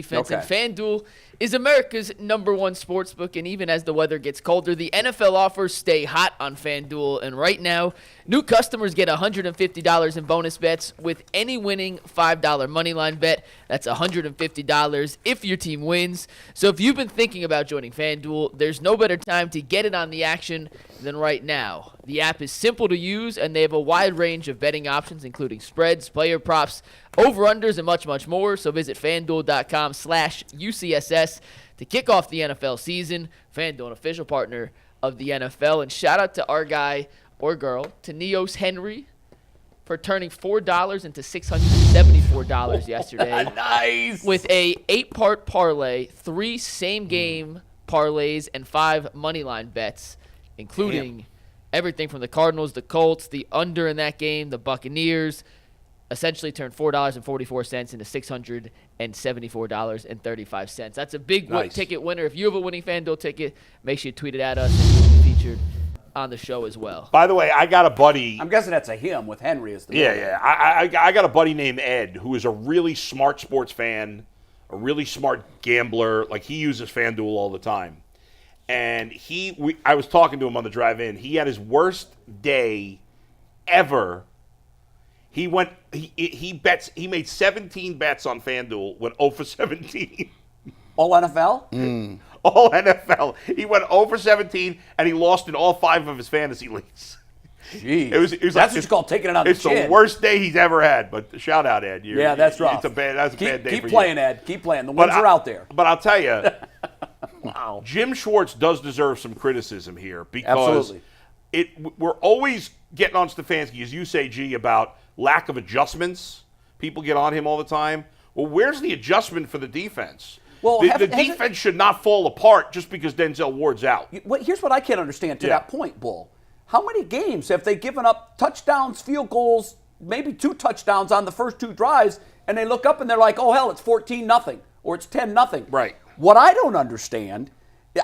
defense. And FanDuel is America's #1 sportsbook, and even as the weather gets colder, the NFL offers stay hot on FanDuel. And right now, new customers get $150 in bonus bets with any winning $5 moneyline bet. That's $150 if your team wins. So if you've been thinking about joining FanDuel, there's no better time to get in on the action than right now. The app is simple to use, and they have a wide range of betting options, including spreads, player props, over-unders, and much, much more. So visit FanDuel.com/UCSS to kick off the NFL season. FanDuel, an official partner of the NFL. And shout out to our guy or girl, Tanios Henry, for turning $4 into $674 yesterday. Nice. With a 8-part parlay, 3 same-game parlays, and 5 moneyline bets, including everything from the Cardinals, the Colts, the under in that game, the Buccaneers. Essentially turned $4.44 into $674.35. That's a big ticket winner. If you have a winning FanDuel ticket, make sure you tweet it at us, and you'll be featured on the show as well. By the way, I got a buddy. I'm guessing that's a him with Henry as the I got a buddy named Ed who is a really smart sports fan, a really smart gambler. Like, he uses FanDuel all the time. And I was talking to him on the drive in. He had his worst day ever. He made 17 bets on FanDuel, went 0 for 17. All NFL? All NFL. He went 0 for 17, and he lost in all 5 of his fantasy leagues. Jeez. It was that's like, just called taking it on the chin. It's the worst day he's ever had, but shout out, Ed. That's rough. That's a bad day keep for playing, you. Ed. Keep playing. The wins are out there. But I'll tell you, Wow. Jim Schwartz does deserve some criticism here because Absolutely. we're always getting on Stefanski, as you say, G, about lack of adjustments. People get on him all the time. Well, where's the adjustment for the defense? Well, the defense should not fall apart just because Denzel Ward's out. Here's what I can't understand to that point, Bull. How many games have they given up touchdowns, field goals, maybe 2 touchdowns on the first 2 drives, and they look up and they're like, oh, hell, it's 14-0 or it's 10-0. Right. What I don't understand,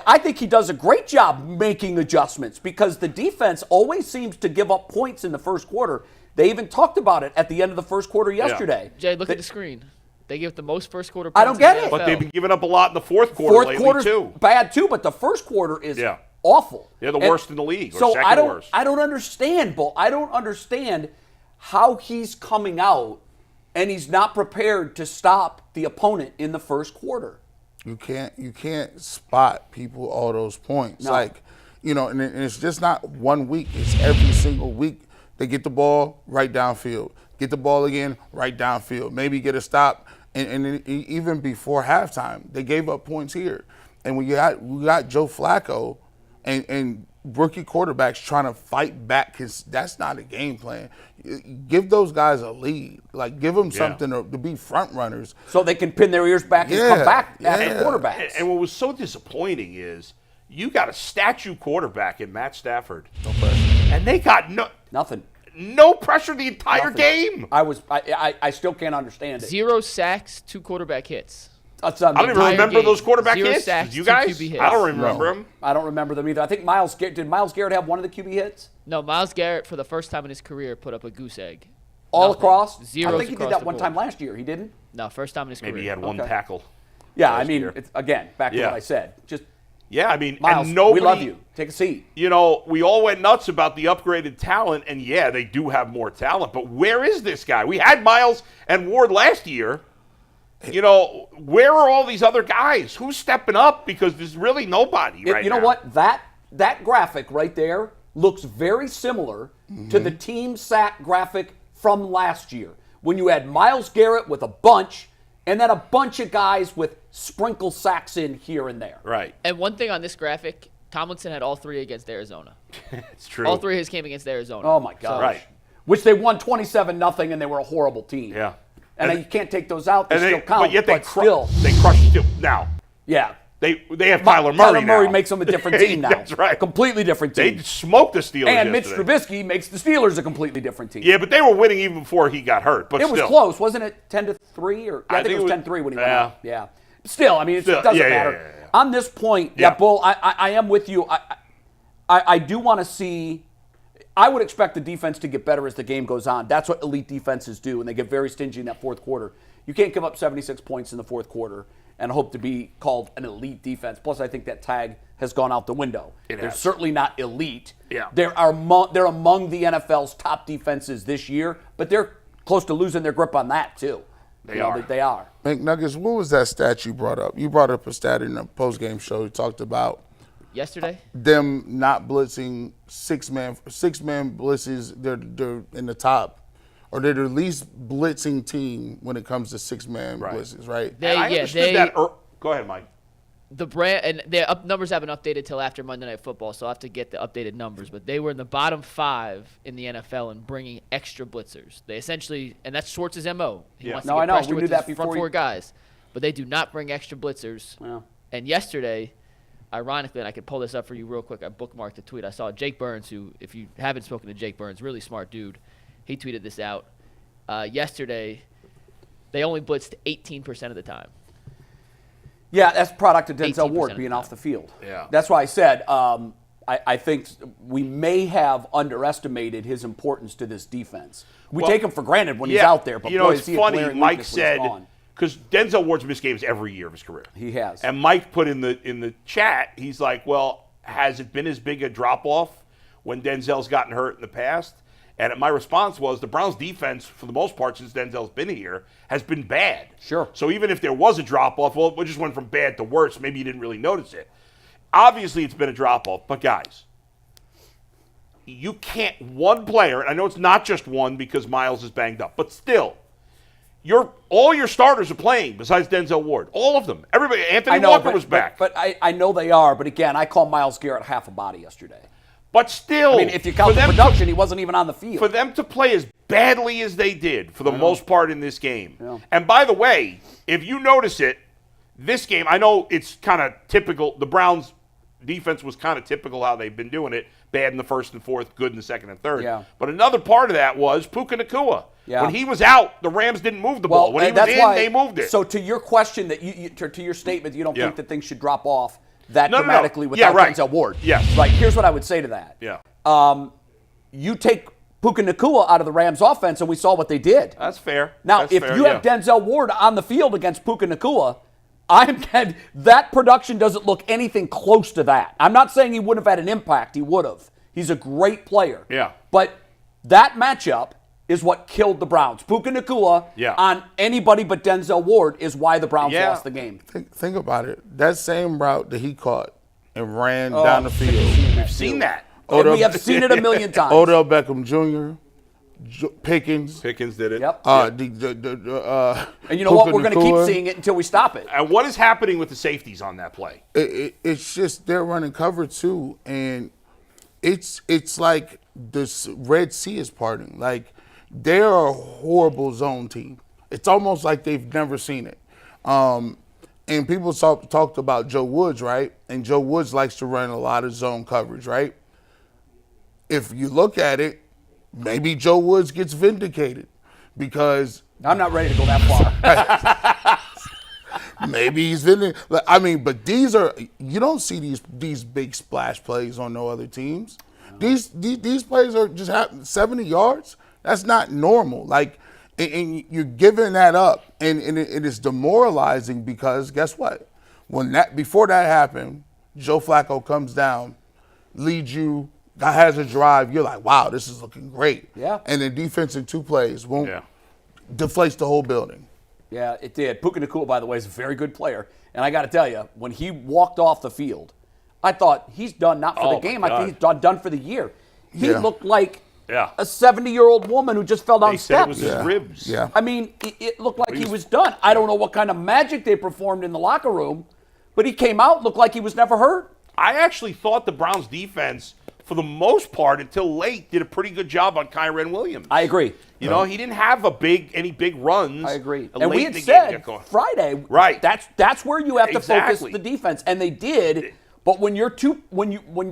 I think he does a great job making adjustments because the defense always seems to give up points in the first quarter. They even talked about it at the end of the first quarter yesterday. Jay, look at the screen. They give the most first quarter points. I don't get it. But they've been giving up a lot in the fourth quarter lately, too. Bad, too, but the first quarter is awful. They're the worst in the league, or so second worst. I don't understand, Bull. I don't understand how he's coming out and he's not prepared to stop the opponent in the first quarter. You can't spot people all those points. No. Like, and it's just not one week. It's every single week. They get the ball right downfield. Get the ball again right downfield. Maybe get a stop. And even before halftime, they gave up points here. And we got Joe Flacco and rookie quarterbacks trying to fight back because that's not a game plan. Give those guys a lead. Like, give them something to be front runners. So they can pin their ears back and come back at quarterbacks. And what was so disappointing is you got a statue quarterback in Matt Stafford. No pressure. And they got nothing. No pressure the entire game. I still can't understand it. 0 sacks, 2 quarterback hits. I don't even remember those quarterback hits. Sacks, you guys? QB hits. I don't remember them. I don't remember them either. I think did Myles Garrett have one of the QB hits? No, Myles Garrett, for the first time in his career, put up a goose egg. All across? Zeros I think he did that one board. time last year. He didn't? No, first time in his career. Maybe he had one tackle. Yeah, I mean, again, back to what I said. Just I mean, Myles, and nobody, we love you. Take a seat. We all went nuts about the upgraded talent, and they do have more talent. But where is this guy? We had Myles and Ward last year. Where are all these other guys? Who's stepping up? Because there's really nobody right now. You know what? That graphic right there looks very similar to the team sack graphic from last year when you had Myles Garrett with a bunch and then a bunch of guys with sprinkle sacks in here and there. Right. And one thing on this graphic, Tomlinson had all 3 against Arizona. It's true. All 3 of his came against Arizona. Oh, my gosh. Right. Which they won 27-0, and they were a horrible team. Yeah. And you can't take those out. They still count, but yet they still. They crushed it now. Yeah. They have Kyler Murray now. Kyler Murray makes them a different team now. That's right. A completely different team. They smoked the Steelers And yesterday. Mitch Trubisky makes the Steelers a completely different team. Yeah, but they were winning even before he got hurt. But it was close, wasn't it? 10-3, or I think it was 10-3 when he went out. Yeah. Still, I mean, it doesn't matter. Yeah. On this point, Bull, I am with you. I do want to see. I would expect the defense to get better as the game goes on. That's what elite defenses do, and they get very stingy in that fourth quarter. You can't give up 76 points in the fourth quarter and hope to be called an elite defense. Plus, I think that tag has gone out the window. They're has. certainly not elite. Yeah. They're among the NFL's top defenses this year, but they're close to losing their grip on that too. They are. They are. McNuggets, what was that stat you brought up? You brought up a stat in the post-game show. You talked about Yesterday? them not blitzing six-man blitzes. They're in the top, or they're the least blitzing team when it comes to six-man blitzes, right? And I understood that. Go ahead, Mike. The brand and their numbers haven't updated till after Monday Night Football, so I'll have to get the updated numbers. But they were in the bottom 5 in the NFL in bringing extra blitzers. They essentially, and that's Schwartz's MO. He wants to get pressure with his front 4 guys, but they do not bring extra blitzers. Yeah. And yesterday, ironically, and I could pull this up for you real quick. I bookmarked the tweet. I saw Jake Burns, who, if you haven't spoken to Jake Burns, really smart dude. He tweeted this out. Yesterday, they only blitzed 18% of the time. Yeah, that's product of Denzel 18% Ward of being the off the field. Yeah. That's why I said I think we may have underestimated his importance to this defense. We take him for granted when he's out there, but boy, it's is he a funny. glaring Mike weakness when he's said, gone. because Denzel Ward's missed games every year of his career. He has. And Mike put in the chat, he's like, well, has it been as big a drop-off when Denzel's gotten hurt in the past? And my response was the Browns' defense, for the most part, since Denzel's been here, has been bad. Sure. So even if there was a drop-off, well, it just went from bad to worse. Maybe you didn't really notice it. Obviously, it's been a drop-off. But, guys, you can't – one player – and I know it's not just one because Myles is banged up, but still – all your starters are playing besides Denzel Ward. All of them. Everybody. Anthony Walker was back. But I know they are. But again, I call Myles Garrett half a body yesterday. But still, I mean, if you count the production, he wasn't even on the field. For them to play as badly as they did for the most part in this game. Yeah. And by the way, if you notice it, this game, I know it's kind of typical. The Browns' defense was kind of typical how they've been doing it. Bad in the first and fourth, good in the second and third. Yeah. But another part of that was Puka Nacua. Yeah. When he was out, the Rams didn't move the ball. When he was in, they moved it. So to your question, that to your statement, you don't think that things should drop off that No. dramatically Yeah, without right. Denzel Ward. Yes. Right. Here's what I would say to that. Yeah. You take Puka Nacua out of the Rams offense, and we saw what they did. That's fair. Now, That's if fair, you have Denzel Ward on the field against Puka Nacua, that production doesn't look anything close to that. I'm not saying he wouldn't have had an impact. He would have. He's a great player. Yeah. But that matchup is what killed the Browns. Puka Nacua on anybody but Denzel Ward is why the Browns lost the game. Think about it. That same route that he caught and ran down the field. We've seen that. We have seen it a million times. Odell Beckham Jr., Pickens. Pickens did it. Yep. And you know what? We're going to keep seeing it until we stop it. And what is happening with the safeties on that play? It's just they're running cover too, and it's like the Red Sea is parting. Like they're a horrible zone team. It's almost like they've never seen it. And people talked about Joe Woods, right? And Joe Woods likes to run a lot of zone coverage, right? If you look at it, maybe Joe Woods gets vindicated because I'm not ready to go that far. maybe he's vindicated. I mean, but you don't see these big splash plays on no other teams. No. These plays are just 70 yards. That's not normal. Like, and you're giving that up, and it is demoralizing because guess what? Before that happened, Joe Flacco comes down, leads you. Guy has a drive. You're like, wow, this is looking great. Yeah. And the defense in 2 plays deflates the whole building. Yeah, it did. Puka Nacua, by the way, is a very good player. And I got to tell you, when he walked off the field, I thought he's done not for the game. I think he's done for the year. He looked like a 70-year-old woman who just fell down They steps. said it was his ribs. Yeah. I mean, it looked like he was done. I don't know what kind of magic they performed in the locker room, but he came out, looked like he was never hurt. I actually thought the Browns defense, for the most part, until late, did a pretty good job on Kyren Williams. I agree. You know, he didn't have any big runs. I agree. Late And we in had the game said got going. Friday, Right. That's where you have to focus Exactly. the defense, and they did. But when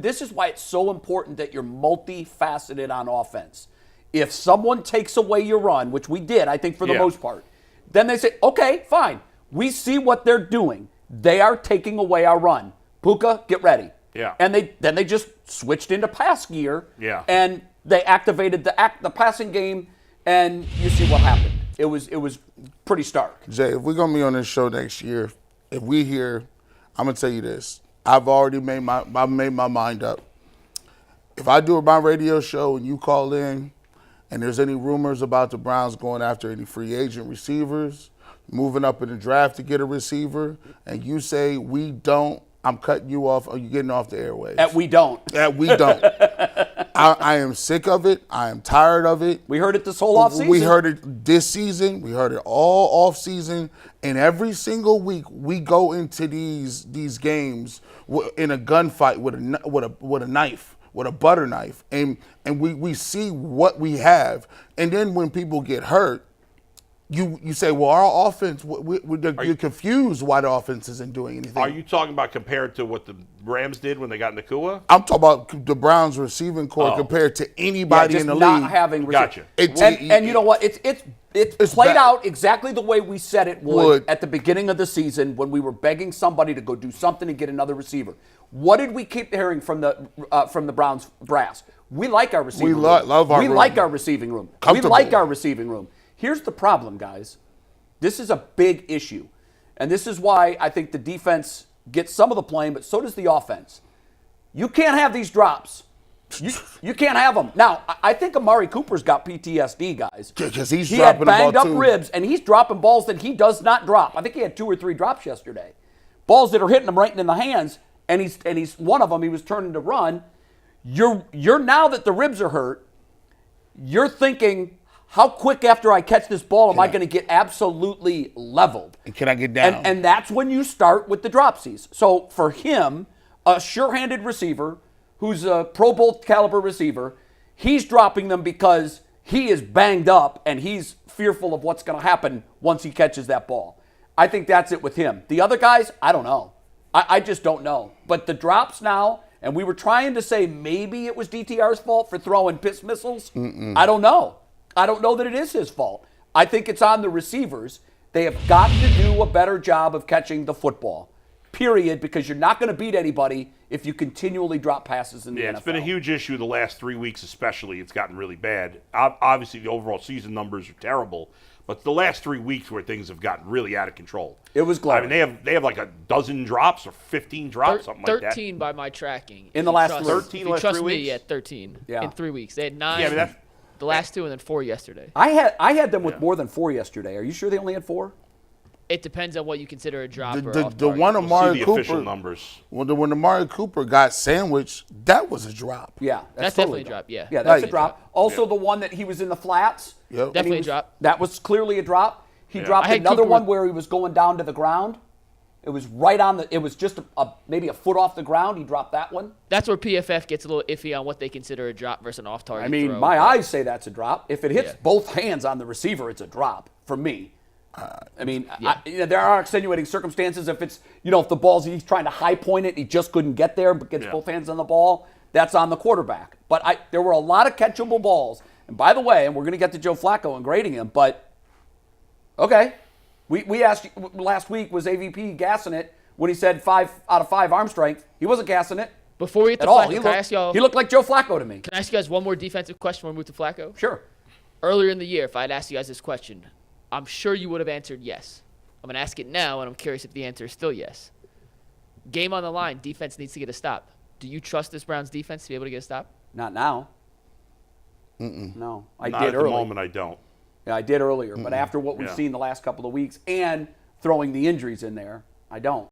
this is why it's so important that you're multifaceted on offense. If someone takes away your run, which we did, I think for the most part, then they say, okay, fine. We see what they're doing. They are taking away our run. Puka, get ready. Yeah. And they just switched into pass gear. Yeah. And they activated the passing game, and you see what happened. It was pretty stark. Jay, if we're gonna be on this show next year, if we hear, I'm gonna tell you this. I've already made my mind up. If I do my radio show and you call in, and there's any rumors about the Browns going after any free agent receivers, moving up in the draft to get a receiver, and you say we don't, I'm cutting you off, or you getting off the airwaves. We don't. We don't. I am sick of it. I am tired of it. We heard it this whole offseason. We heard it this season. We heard it all off season. And every single week we go into these games in a gunfight with a knife, with a butter knife, and we see what we have. And then when people get hurt, you say, well, our offense, you're confused why the offense isn't doing anything. Are you talking about compared to what the Rams did when they got Nacua? I'm talking about the Browns receiving core compared to anybody in the not league. having Gotcha. And you know what? It's played out exactly the way we said it would at the beginning of the season when we were begging somebody to go do something to get another receiver. What did we keep hearing from the Browns brass? We like our receiving room. Love our we room. like our receiving room. We like our receiving room. Here's the problem, guys. This is a big issue. And this is why I think the defense gets some of the blame, but so does the offense. You can't have these drops. You can't have them. Now, I think Amari Cooper's got PTSD, guys. Because he had banged up ribs, and he's dropping balls that he does not drop. I think he had 2 or 3 drops yesterday. Balls that are hitting him right in the hands, and he's one of them, he was turning to run. You're now that the ribs are hurt, you're thinking, how quick after I catch this ball am I going to get absolutely leveled? And can I get down? And that's when you start with the dropsies. So for him, a sure-handed receiver who's a Pro Bowl caliber receiver, he's dropping them because he is banged up and he's fearful of what's going to happen once he catches that ball. I think that's it with him. The other guys, I don't know. I just don't know. But the drops now, and we were trying to say maybe it was DTR's fault for throwing piss missiles. I don't know. I don't know that it is his fault. I think it's on the receivers. They have got to do a better job of catching the football, period, because you're not going to beat anybody if you continually drop passes in the NFL. It's been a huge issue the last 3 weeks especially. It's gotten really bad. Obviously, the overall season numbers are terrible, but the last 3 weeks where things have gotten really out of control. It was glaring. I mean, they have like a dozen drops or 15 drops, something like that. 13 by my tracking. In the last 13 last 3 weeks? Yeah, 13 Yeah. in 3 weeks. They had 9. Yeah, I mean, the last 2 and then 4 yesterday. I had them with more than 4 yesterday. Are you sure they only had 4? It depends on what you consider a drop or The off target. one We'll Amari see the Cooper, official numbers. when Amari Cooper got sandwiched, that was a drop. Yeah, That's totally definitely a drop, yeah. Yeah, that's Like- a drop. Also, the one that he was in the flats. Yep. and he Definitely a was- drop. That was clearly a drop. He dropped I had another Cooper one with- where he was going down to the ground. It was right on the. It was just maybe a foot off the ground. He dropped that one. That's where PFF gets a little iffy on what they consider a drop versus an off target. I mean, throw. my eyes say that's a drop. If it hits Yeah. both hands on the receiver, it's a drop for me. I mean, there are extenuating circumstances. If it's, if the ball's, he's trying to high point it, he just couldn't get there, but gets both hands on the ball, that's on the quarterback. But there were a lot of catchable balls. And by the way, and we're going to get to Joe Flacco and grading him, but okay. We asked you last week, was AVP gassing it when he said 5 out of 5 arm strength? He wasn't gassing it Before we get at to all. Flacco, can I ask y'all? He looked like Joe Flacco to me. Can I ask you guys one more defensive question before we move to Flacco? Sure. Earlier in the year, if I'd asked you guys this question, I'm sure you would have answered yes. I'm going to ask it now, and I'm curious if the answer is still yes. Game on the line, defense needs to get a stop. Do you trust this Browns defense to be able to get a stop? Not now. No, I Not did at the early. moment, I don't. Yeah, I did earlier, but after what we've Yeah. seen the last couple of weeks and throwing the injuries in there, I don't.